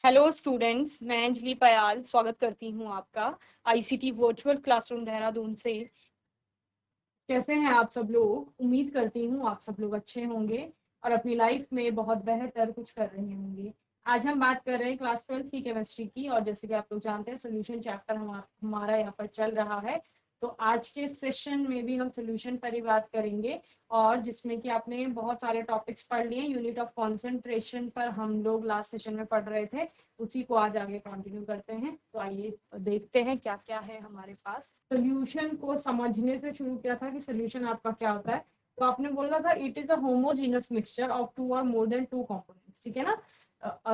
Hello students, मैं अंजलि पयाल स्वागत करती हूँ आपका आईसीटी वर्चुअल क्लासरूम देहरादून से। कैसे हैं आप सब लोग? उम्मीद करती हूँ आप सब लोग अच्छे होंगे और अपनी लाइफ में बहुत बेहतर कुछ कर रहे होंगे। आज हम बात कर रहे हैं क्लास 12 की केमिस्ट्री की, और जैसे कि आप लोग जानते हैं सोल्यूशन चैप्टर हमारा यहाँ पर चल रहा है। तो आज के सेशन में भी हम सोल्यूशन पर ही बात करेंगे, और जिसमें कि आपने बहुत सारे टॉपिक्स पढ़ लिए। यूनिट ऑफ कॉन्सेंट्रेशन पर हम लोग लास्ट सेशन में पढ़ रहे थे, उसी को आज आगे कंटिन्यू करते हैं। तो आइए देखते हैं क्या क्या है हमारे पास। सोल्यूशन को समझने से शुरू किया था कि सोल्यूशन आपका क्या होता है। तो आपने बोला था it is a homogeneous mixture of two और मोर देन टू कंपोनेंट्स, ठीक है ना।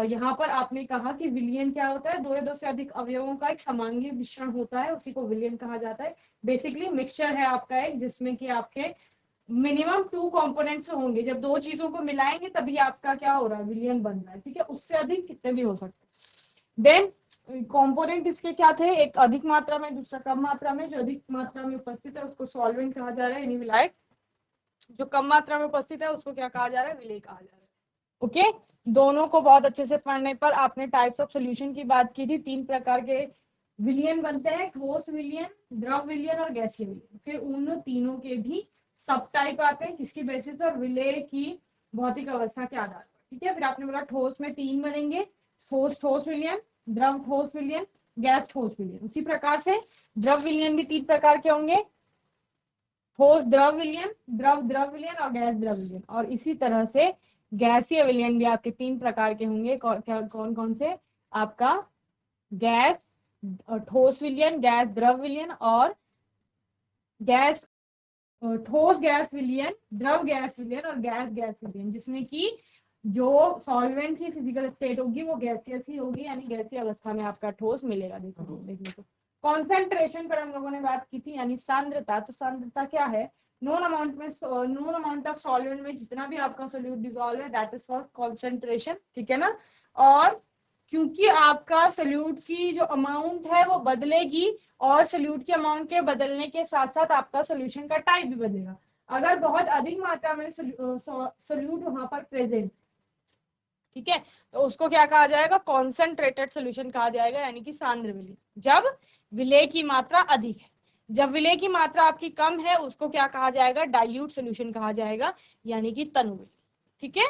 यहाँ पर आपने कहा कि विलियन क्या होता है? दो या दो से अधिक अवयवों का एक समांगी मिश्रण होता है, उसी को विलियन कहा जाता है। बेसिकली मिक्सचर है आपका एक, जिसमें कि आपके मिनिमम टू कंपोनेंट्स होंगे। जब दो चीजों को मिलाएंगे तभी आपका क्या हो रहा है, विलियन बन रहा है, ठीक है। उससे अधिक कितने भी हो सकते हैं। देन कंपोनेंट इसके क्या थे? एक अधिक मात्रा में, दूसरा कम मात्रा में। जो अधिक मात्रा में उपस्थित है उसको सॉल्वेंट कहा जा रहा है, यानी विलायक। जो कम मात्रा में उपस्थित है उसको क्या कहा जा रहा है? विलेय कहा जा रहा है। ओके, दोनों को बहुत अच्छे से पढ़ने पर। आपने टाइप्स ऑफ सोल्यूशन की बात की थी। तीन प्रकार के विलियन बनते हैं: ठोस विलियन, द्रव विलियन और गैसीय विलियन। फिर उन तीनों के भी सब टाइप आते हैं, किसकी बेसिस पर? विलेय की भौतिक अवस्था के आधार पर, ठीक है। फिर आपने बोला ठोस में तीन बनेंगे: ठोस ठोस विलियन, द्रव ठोस विलियन, गैस ठोस विलियन। उसी प्रकार से द्रव विलियन भी तीन प्रकार के होंगे: ठोस द्रव विलयन, द्रव द्रव विलयन और गैस द्रव विलयन। और इसी तरह से गैसीय विलयन भी आपके तीन प्रकार के होंगे। कौन कौन से? आपका गैस ठोस विलयन, गैस द्रव विलयन और गैस ठोस गैस विलयन, द्रव गैस विलयन और गैस गैस विलयन। जिसमें कि जो सॉल्वेंट की फिजिकल स्टेट होगी वो गैसियस ही होगी, यानी गैसीय अवस्था में आपका ठोस मिलेगा देखने को। कॉन्सेंट्रेशन पर हम लोगों ने बात की थी, यानी सांद्रता। तो सांद्रता क्या है? नोन अमाउंट ऑफ सॉल्वेंट में जितना भी आपका सोल्यूट डिसॉल्व है, दैट इज कॉल्ड कॉन्सेंट्रेशन, ठीक है ना। और क्योंकि आपका सोल्यूट की जो अमाउंट है वो बदलेगी, और सोल्यूट के अमाउंट के बदलने के साथ साथ आपका सोल्यूशन का टाइप भी बदलेगा। अगर बहुत अधिक मात्रा में सोल्यूट वहां पर प्रेजेंट, ठीक है, तो उसको क्या कहा जाएगा? कॉन्सेंट्रेटेड सोल्यूशन कहा जाएगा, यानी कि सांद्र विलय। जब विलय की मात्रा अधिक है, जब विलय की मात्रा आपकी कम है, उसको क्या कहा जाएगा? डाइल्यूट सोल्यूशन कहा जाएगा, यानी कि तनु विलय, ठीक है।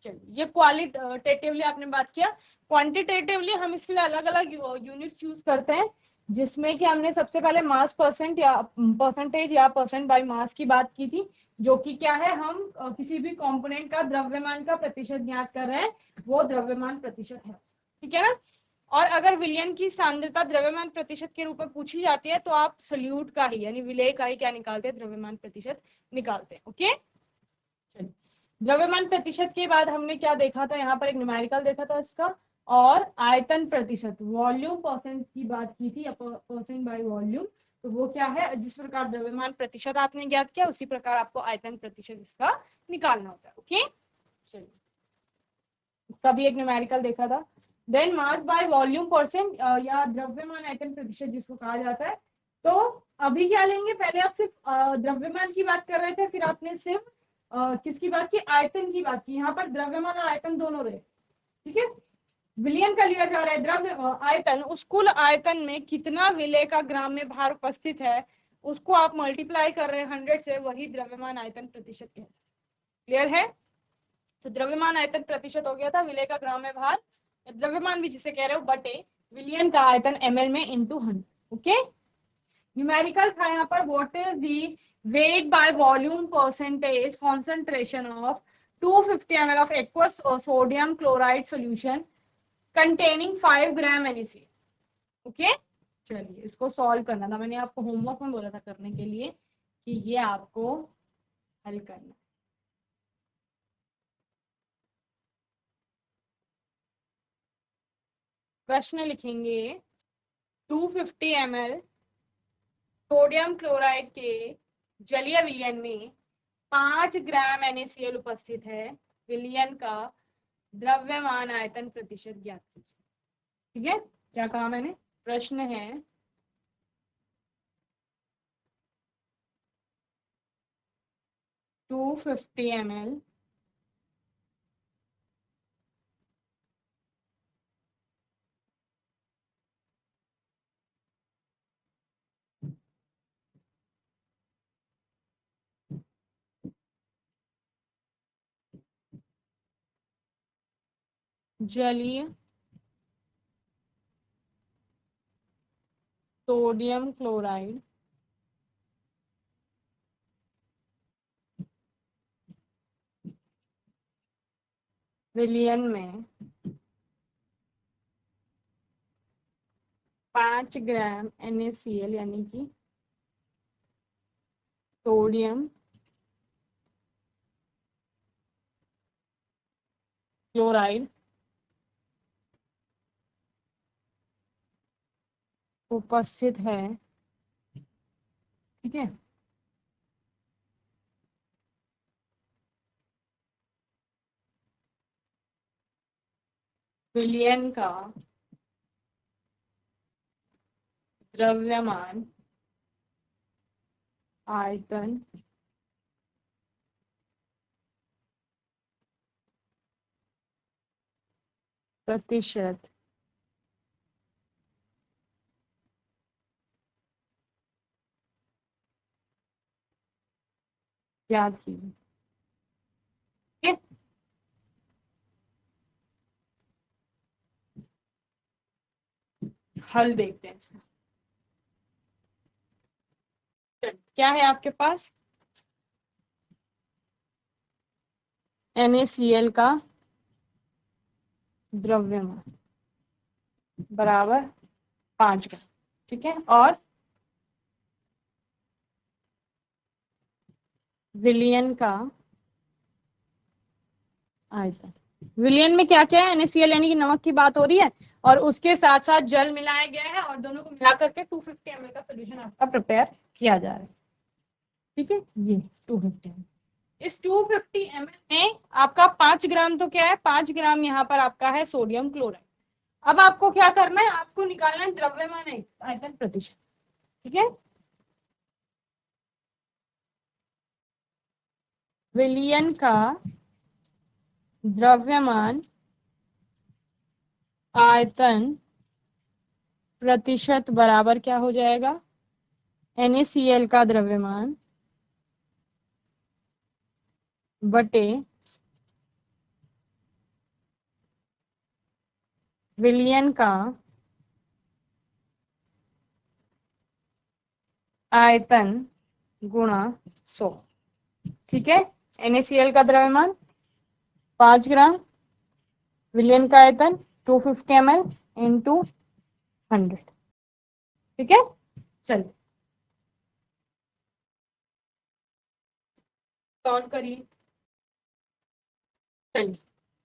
चलिए, ये क्वालिटेटिवली आपने बात किया। क्वांटिटेटिवली हम इसके लिए अलग अलग यूनिट्स यूज करते हैं, जिसमें कि हमने सबसे पहले मास परसेंट या परसेंटेज या परसेंट बाय मास की बात की थी, जो कि क्या है? हम किसी भी कंपोनेंट का द्रव्यमान का प्रतिशत ज्ञात कर रहे हैं, वो द्रव्यमान प्रतिशत है, ठीक है ना। और अगर विलयन की सांद्रता द्रव्यमान प्रतिशत के रूप में पूछी जाती है, तो आप सोल्यूट का ही, यानी विलेय का ही क्या निकालते हैं? द्रव्यमान प्रतिशत निकालते हैं। ओके, चलिए, द्रव्यमान प्रतिशत के बाद हमने क्या देखा था? यहाँ पर एक न्यूमेरिकल देखा था इसका, और आयतन प्रतिशत, वॉल्यूम परसेंट की बात की थी, परसेंट बाय वॉल्यूम। तो वो क्या है? जिस प्रकार द्रव्यमान प्रतिशत आपने ज्ञात किया, उसी प्रकार आपको आयतन प्रतिशत इसका निकालना होता है। ओके, चलिए, इसका भी एक न्यूमेरिकल देखा था। Then mass by volume percent, या द्रव्यमान आयतन प्रतिशत जिसको कहा जाता है। तो अभी क्या लेंगे? पहले आप सिर्फ द्रव्यमान की बात कर रहे थे, फिर आपने सिर्फ किसकी बात की? आयतन की बात की। यहाँ पर द्रव्यमान और आयतन दोनों रहे, ठीक है। विलयन का लिया जा रहा है द्रव्य आयतन। उस कुल आयतन में कितना विलय का ग्राम में भार उपस्थित है, उसको आप मल्टीप्लाई कर रहे हैं 100 से, वही द्रव्यमान आयतन प्रतिशत है। क्लियर है? तो द्रव्यमान आयतन प्रतिशत हो गया था विलय का ग्राम में भार, द्रव्यमान भी जिसे कह रहे हो, बटे विलयन का आयतन ml में इंटू 100। ओके, न्यूमेरिकल था यहाँ पर, what is the weight by volume percentage concentration of 250 ml of aqueous sodium chloride solution containing 5 gram NaCl। Okay, चलिए, इसको सॉल्व करना था। मैंने आपको होमवर्क में बोला था करने के लिए कि ये आपको हल करना। प्रश्न लिखेंगे: 250 ml सोडियम क्लोराइड के जलीय विलयन में 5 ग्राम NaCl उपस्थित है। विलयन का द्रव्यमान आयतन प्रतिशत ज्ञात कीजिए। ठीक है, क्या कहा मैंने? प्रश्न है 250 ml जलीय सोडियम क्लोराइड विलयन में 5 ग्राम NaCl यानी कि सोडियम क्लोराइड उपस्थित है, ठीक है। विलयन का द्रव्यमान आयतन प्रतिशत याद कीजिए, ठीक है। हल देखते हैं इसका। क्या है आपके पास? NaCl का द्रव्यमान बराबर 5 ग्राम, ठीक है। और विलयन का आयतन, विलयन में क्या क्या है? NaCl यानी कि नमक की बात हो रही है, और उसके साथ साथ जल मिलाया गया है, और दोनों को मिला करके 250 ml का सोल्यूशन आपका प्रिपेयर किया जा रहा है, ठीक है। ये 250 ml, इस 250 ml में आपका 5 ग्राम तो क्या है? 5 ग्राम यहाँ पर आपका है सोडियम क्लोराइड। अब आपको क्या करना है? आपको निकालना है द्रव्यमान आयतन प्रतिशत, ठीक है। विलयन का द्रव्यमान आयतन प्रतिशत बराबर क्या हो जाएगा? NaCl का द्रव्यमान बटे विलयन का आयतन गुणा 100, ठीक है। NaCl का द्रव्यमान 5 ग्राम, विलयन का आयतन 250 ml इंटू 100, ठीक है। चलिए सॉल्व करिए। चलिए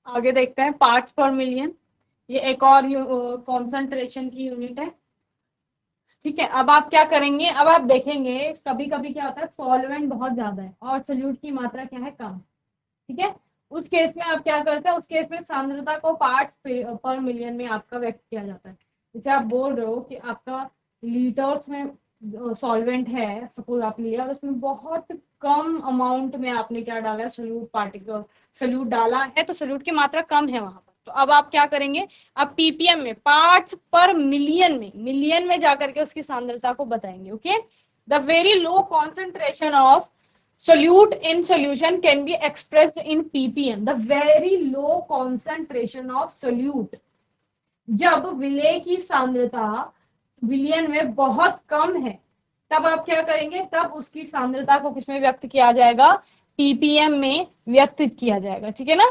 आगे देखते हैं, पार्ट्स पर मिलियन, ये एक और कॉन्सेंट्रेशन की यूनिट है, ठीक है। अब आप क्या करेंगे? अब आप देखेंगे कभी कभी क्या होता है, सॉल्वेंट बहुत ज्यादा है और सोल्यूट की मात्रा क्या है? कम, ठीक है। उस केस में आप क्या करते हैं? उस केस में सांद्रता को पार्ट पर मिलियन में आपका व्यक्त किया जाता है। जैसे आप बोल रहे हो कि आपका लीटर्स में सॉल्वेंट है, सपोज आप लिया, और उसमें बहुत कम अमाउंट में आपने क्या डाला है? सोल्यूट पार्टिकल, सोल्यूट डाला है, तो सोल्यूट की मात्रा कम है वहां पर। तो अब आप क्या करेंगे? अब PPM में, पार्ट्स पर मिलियन में जाकर के उसकी सांद्रता को बताएंगे, okay. The very low concentration of solute in solution can be expressed in ppm, the very low concentration of solute, जब विलेय की सांद्रता विलयन में बहुत कम है, तब आप क्या करेंगे? तब उसकी सांद्रता को किसमें व्यक्त किया जाएगा? ppm में व्यक्त किया जाएगा, ठीक है ना।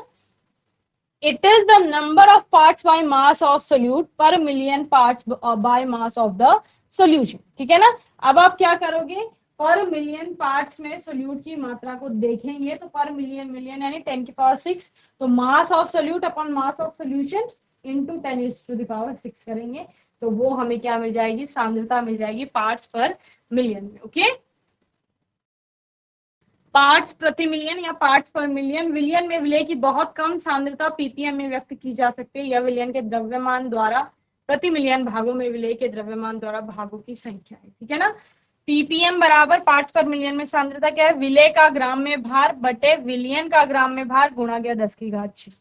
It is the number of parts by mass of solute per million parts by mass of the solution, ठीक है ना। अब आप क्या करोगे? पर मिलियन पार्ट्स में सोल्यूट की मात्रा को देखेंगे, तो पर मिलियन, मिलियन यानी 10⁶, तो mass of solute upon mass of solution into 10⁶ करेंगे, तो वो हमें क्या मिल जाएगी? सांद्रता मिल जाएगी पार्ट्स पर मिलियन में, ओके। पार्ट्स प्रति मिलियन या पार्ट्स पर मिलियन, विलयन में विलेय की बहुत कम सांद्रता ppm में व्यक्त की जा सकती है। यह विलयन के द्रव्यमान द्वारा प्रति मिलियन भागों में विलेय के द्रव्यमान द्वारा भागों की संख्या है, ठीक है ना। ppm बराबर पार्ट्स पर मिलियन में सांद्रता क्या है? विलेय का ग्राम में भार बटे विलयन का ग्राम में भार गुणा गया 10⁶।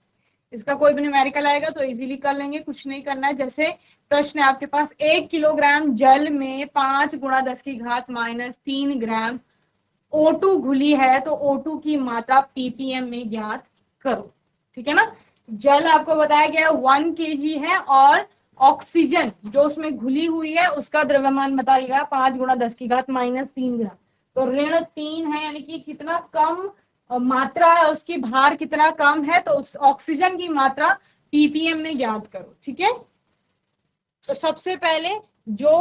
इसका कोई भी न्यूमेरिकल आएगा तो इजीली कर लेंगे, कुछ नहीं करना है। जैसे प्रश्न है आपके पास, 1 किलोग्राम जल में 5 × 10⁻³ ग्राम O2 घुली है, तो O2 की मात्रा ppm में ज्ञात करो, ठीक है ना। जल आपको बताया गया 1 kg है, और ऑक्सीजन जो उसमें घुली हुई है उसका द्रव्यमान बताया गया 5 × 10⁻³ ग्राम। तो ऋण 3 है, यानी कि कितना कम मात्रा है उसकी, भार कितना कम है, तो उस ऑक्सीजन की मात्रा पीपीएम में ज्ञात करो। ठीक है, तो सबसे पहले जो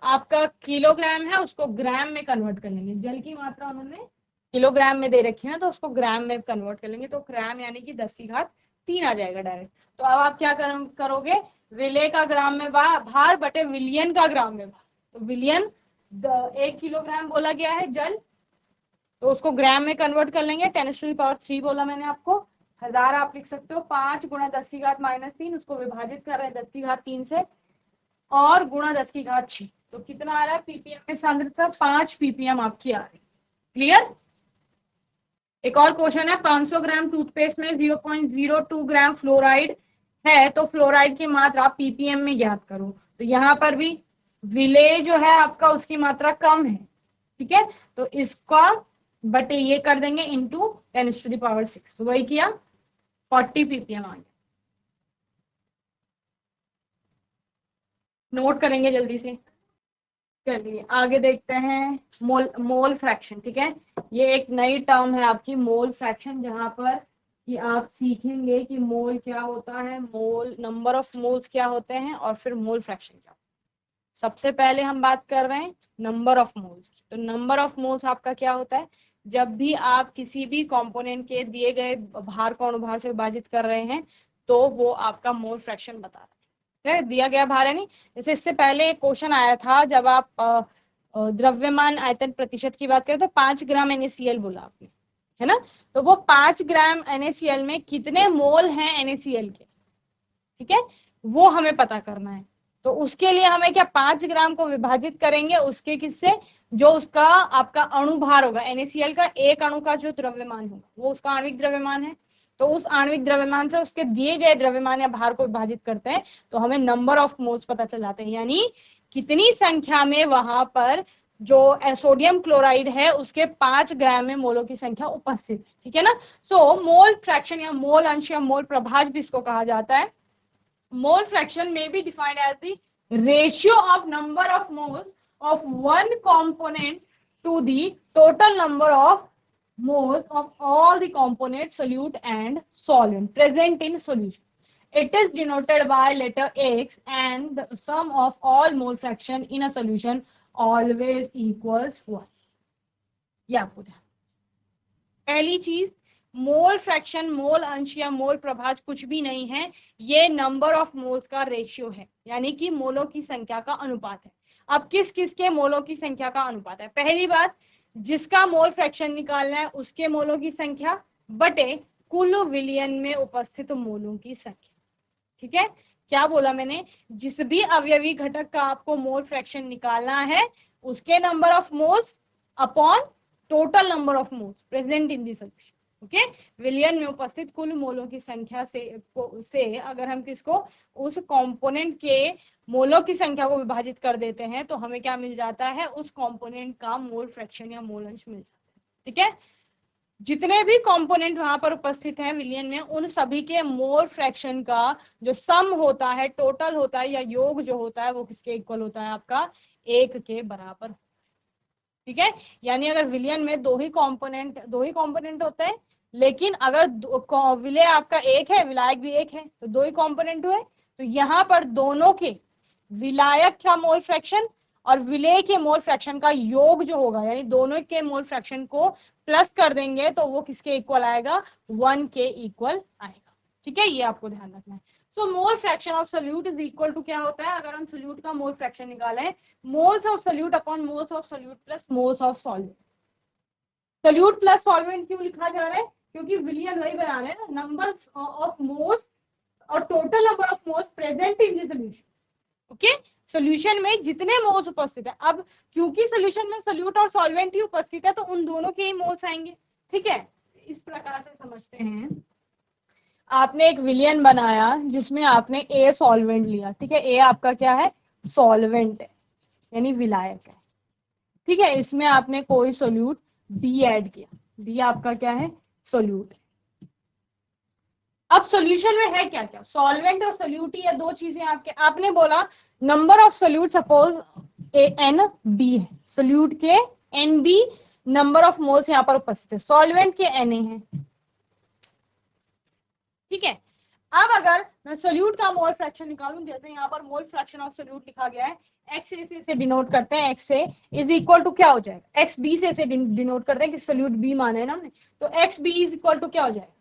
आपका किलोग्राम है उसको ग्राम में कन्वर्ट कर लेंगे। जल की मात्रा उन्होंने किलोग्राम में दे रखी है, तो उसको ग्राम में कन्वर्ट कर लेंगे, तो ग्राम यानी कि 10⁻³ आ जाएगा डायरेक्ट। तो अब आप क्या करोगे, विलेय का ग्राम में भार बटे विलियन का ग्राम में भार। तो विलियन 1 किलोग्राम बोला गया है जल, तो उसको ग्राम में कन्वर्ट कर लेंगे। 10⁻³ बोला मैंने आपको, 1000 आप लिख सकते हो। 5 × 10⁻³ उसको विभाजित कर रहे हैं 10⁻³ से, और गुणा 10⁻6। तो कितना आ रहा है पीपीएम में सांद्रता, 5 पीपीएम आपकी आ रही। क्लियर। एक और क्वेश्चन है, 500 ग्राम टूथपेस्ट में 0.02 ग्राम फ्लोराइड है, तो फ्लोराइड की मात्रा पीपीएम में ज्ञात करो। तो यहाँ पर भी विलेय जो है आपका उसकी मात्रा कम है। ठीक है, तो इसका बटे ये कर देंगे इंटू 10⁻6, तो वही किया 40 पीपीएम आ गया। नोट करेंगे जल्दी से। चलिए आगे देखते हैं, मोल फ्रैक्शन। ठीक है, ये एक नई टर्म है आपकी मोल फ्रैक्शन, जहां पर कि आप सीखेंगे कि मोल क्या होता है, मोल नंबर ऑफ मोल्स क्या होते हैं, और फिर मोल फ्रैक्शन क्या होता है। सबसे पहले हम बात कर रहे हैं नंबर ऑफ मोल्स की। तो नंबर ऑफ मोल्स आपका क्या होता है, जब भी आप किसी भी कंपोनेंट के दिए गए भार को अणुभार से विभाजित कर रहे हैं, तो वो आपका मोल फ्रैक्शन बता रहा है। दिया गया भार है नहीं, जैसे इससे पहले एक क्वेश्चन आया था, जब आप द्रव्यमान आयतन प्रतिशत की बात करें तो 5 ग्राम NaCl बोला आपने, है ना। तो वो 5 ग्राम NaCl में कितने मोल हैं NaCl के, ठीक है, वो हमें पता करना है। तो उसके लिए हमें क्या 5 ग्राम को विभाजित करेंगे उसके किससे, जो उसका आपका अणुभार होगा NaCl का, एक अणु का जो द्रव्यमान होगा वो उसका आणविक द्रव्यमान है। तो उस आणविक द्रव्यमान से उसके दिए गए द्रव्यमान या भार को विभाजित करते हैं, तो हमें नंबर ऑफ मोल्स पता चल जाते हैं, यानी कितनी संख्या में वहां पर जो सोडियम क्लोराइड है उसके 5 ग्राम में मोलों की संख्या उपस्थित है। ठीक है ना। सो मोल फ्रैक्शन या मोल अंश या मोल प्रभाज भी इसको कहा जाता है। Mole fraction may be defined as the ratio of number of moles of one component to the total number of moles of all the components, solute and solvent present in solution. It is denoted by letter X, and the sum of all mole fraction in a solution always equals 1. ये आपको ध्यान। पहली चीज, mole fraction, मोल अंश या मोल प्रभाज कुछ भी नहीं है, ये नंबर ऑफ मोल्स का रेशियो है, यानी कि मोलों की संख्या का अनुपात है। अब किस किस के मोलों की संख्या का अनुपात है, पहली बात, जिसका मोल फ्रैक्शन निकालना है उसके मोलों की संख्या बटे कुल विलयन में उपस्थित मोलों की संख्या। ठीक है, क्या बोला मैंने, जिस भी अवयवी घटक का आपको मोल फ्रैक्शन निकालना है उसके number of moles upon total number of moles present in the solution. Okay, विलयन में उपस्थित कुल मोलों की संख्या से अगर हम किसको, उस कंपोनेंट के मोलों की संख्या को विभाजित कर देते हैं, तो हमें क्या मिल जाता है, उस कंपोनेंट का मोल फ्रैक्शन या मोल अंश मिल जाता है। ठीक है, जितने भी कंपोनेंट वहां पर उपस्थित हैं विलियन में, उन सभी के मोल फ्रैक्शन का जो सम होता है, टोटल होता है, या योग जो होता है, वो किसके इक्वल होता है, आपका 1 के बराबर। ठीक है, यानी अगर विलियन में दो ही कंपोनेंट होते हैं, लेकिन अगर विलय आपका एक है, विलायक भी एक है, तो दो ही कंपोनेंट हुए, तो यहाँ पर दोनों के विलायक का मोल फ्रैक्शन और विलेय के मोल फ्रैक्शन का योग जो होगा, यानी दोनों के मोल फ्रैक्शन को प्लस कर देंगे, तो वो किसके इक्वल आएगा, 1 के इक्वल आएगा। ठीक है, ये आपको ध्यान रखना है। So mole fraction of solute is equal to क्या होता है, अगर हम सोल्यूट का मोल फ्रैक्शन निकालें, moles of solute upon moles of solute plus moles of solvent. Solute plus solvent क्यों लिखा जा रहा है, क्योंकि विलियन वही बना रहे हैं ना, नंबर ऑफ मोल्स और total number of moles present in the solution. Okay, solution में जितने मोल्स उपस्थित है, अब क्योंकि सॉल्यूशन में सोल्यूट और सॉल्वेंट ही उपस्थित है, तो उन दोनों के ही मोल्स आएंगे। ठीक है, इस प्रकार से समझते हैं। आपने एक विलियन बनाया जिसमें आपने ए सॉल्वेंट लिया, ठीक है, ए आपका क्या है, सॉल्वेंट है, यानी विलायक है। ठीक है, इसमें आपने कोई सोल्यूट बी ऐड किया, बी आपका क्या है, सोल्यूट। अब सॉल्यूशन में है क्या क्या, सॉल्वेंट और सोल्यूट, ये दो चीजें आपके, आपने बोला number of solute, suppose n b है, सोल्यूट के n b number of moles यहाँ पर उपस्थित है, सॉल्वेंट के एन ए है, ठीक है। अब अगर मैं सोल्यूट का मोल फ्रैक्शन निकालूं, जैसे यहाँ पर मोल फ्रैक्शन ऑफ सोल्यूट लिखा गया है, एक्स ए से डिनोट करते हैं, x A is equal to क्या हो जाएगा, एक्स बी से डिनोट करते हैं कि सोल्यूट बी माने है ना हमने, तो X B is equal to क्या हो जाएगा,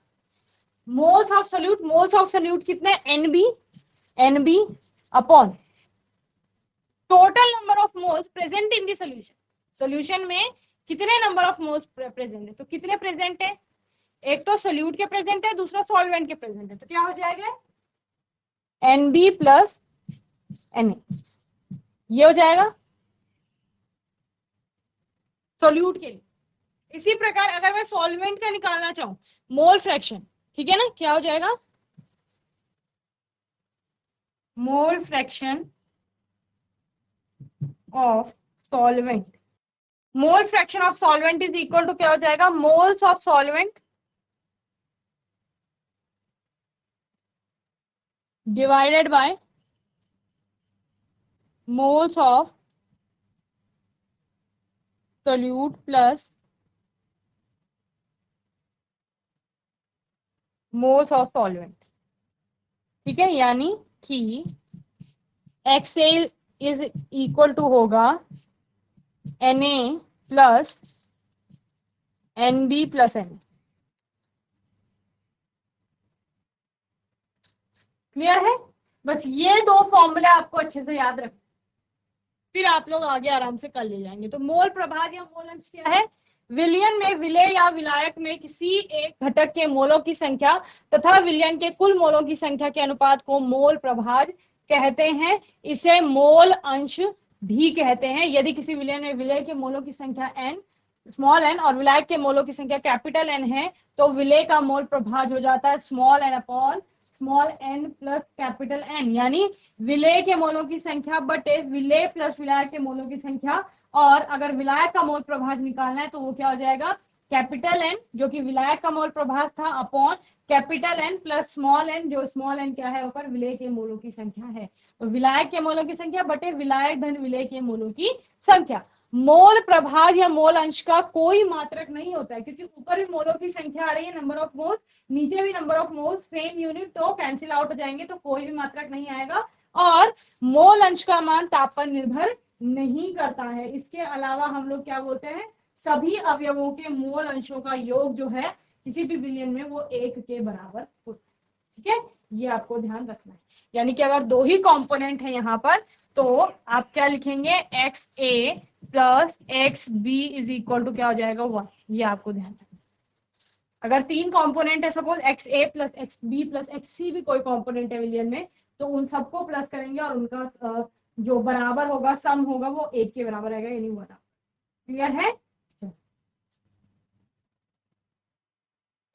moles of solute, moles of solute कितने, N B upon total number of moles present in the solution, solution में कितने नंबर ऑफ मोल्स प्रेजेंट है, तो कितने प्रेजेंट है, एक तो सोल्यूट के प्रेजेंट है, दूसरा सॉल्वेंट के प्रेजेंट है, तो क्या हो जाएगा n B plus n a, ये हो जाएगा सोल्यूट के लिए। इसी प्रकार अगर मैं सॉल्वेंट का निकालना चाहूं मोल फ्रैक्शन, ठीक है ना, क्या हो जाएगा, mole fraction of solvent, mole fraction of solvent is equal to क्या हो जाएगा, moles of solvent divided by moles of solute plus moles of solvent, ठीक है, यानी कि X A is equal to होगा N A plus N B plus N, clear है, बस ये दो फॉर्मूले आपको अच्छे से याद रखना, फिर आप लोग आगे आराम से कर ले जाएंगे। तो मोल प्रभाज या मोल अंश क्या है, विलयन में विलेय या विलायक में किसी एक घटक के मोलों की संख्या तथा विलयन के कुल मोलों की संख्या के अनुपात को मोल प्रभाज कहते हैं, इसे मोल अंश भी कहते हैं। यदि किसी विलयन में विलेय के मोलों की संख्या n स्मॉल n और विलायक के मोलों की संख्या कैपिटल N है, तो विलेय का मोल प्रभाज हो जाता है small n upon small n plus capital N, यानी विलेय के मोलों की संख्या बटे विलेय प्लस विलायक के मोलों की संख्या, और अगर विलायक का मोल प्रभाज निकालना है तो वो क्या हो जाएगा, कैपिटल N जो कि विलायक का मोल प्रभाज था upon capital N plus small n, जो स्मॉल n क्या है ऊपर विलेय के मोलों की संख्या है, तो विलायक के मोलों की संख्या बटे विलायक धन विलेय के मोलों की संख्या। मोल प्रभाज या मोल अंश का कोई मात्रक नहीं होता है, क्योंकि ऊपर भी मोलों की संख्या आ रही है नंबर ऑफ मोल्स, नीचे भी number of moles, same unit, तो कैंसिल आउट हो जाएंगे, तो कोई भी मात्रक नहीं आएगा। और मोल अंश का मान ताप पर निर्भर नहीं करता है। इसके अलावा हम लोग क्या बोलते हैं, सभी अवयवों के मोल अंशों का योग जो है किसी भी विलयन में वो 1 के बराबर होता है, ठीक है, ये आपको ध्यान रखना है। यानी कि अगर दो ही कंपोनेंट है यहाँ पर, तो आप क्या लिखेंगे, x A plus x B is equal to क्या हो जाएगा 1, ये आपको ध्यान रखना। अगर तीन कंपोनेंट है, सपोज एक्स ए plus x B plus X C भी कोई कंपोनेंट है विलयन में, तो उन सबको प्लस करेंगे और उनका जो बराबर होगा, सम होगा, वो 1 के बराबर आएगा, यानी 1। क्लियर है,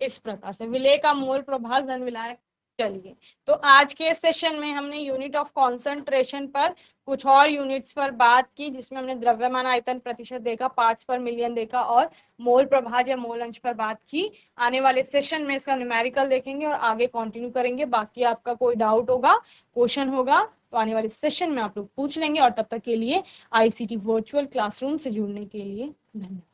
इस प्रकार से विलेय का मोल प्रभाज धन विलायक। चलिए, तो आज के सेशन में हमने यूनिट ऑफ कॉन्सेंट्रेशन पर कुछ और यूनिट्स पर बात की, जिसमें हमने द्रव्यमान आयतन प्रतिशत देखा, पार्ट्स पर मिलियन देखा, और मोल प्रभाज या मोल अंश पर बात की। आने वाले सेशन में इसका न्यूमेरिकल देखेंगे और आगे कंटिन्यू करेंगे। बाकी आपका कोई डाउट होगा, क्वेश्चन होगा, तो आने वाले सेशन में आप लोग पूछ लेंगे। और तब तक के लिए ICT वर्चुअल क्लासरूम से जुड़ने के लिए धन्यवाद।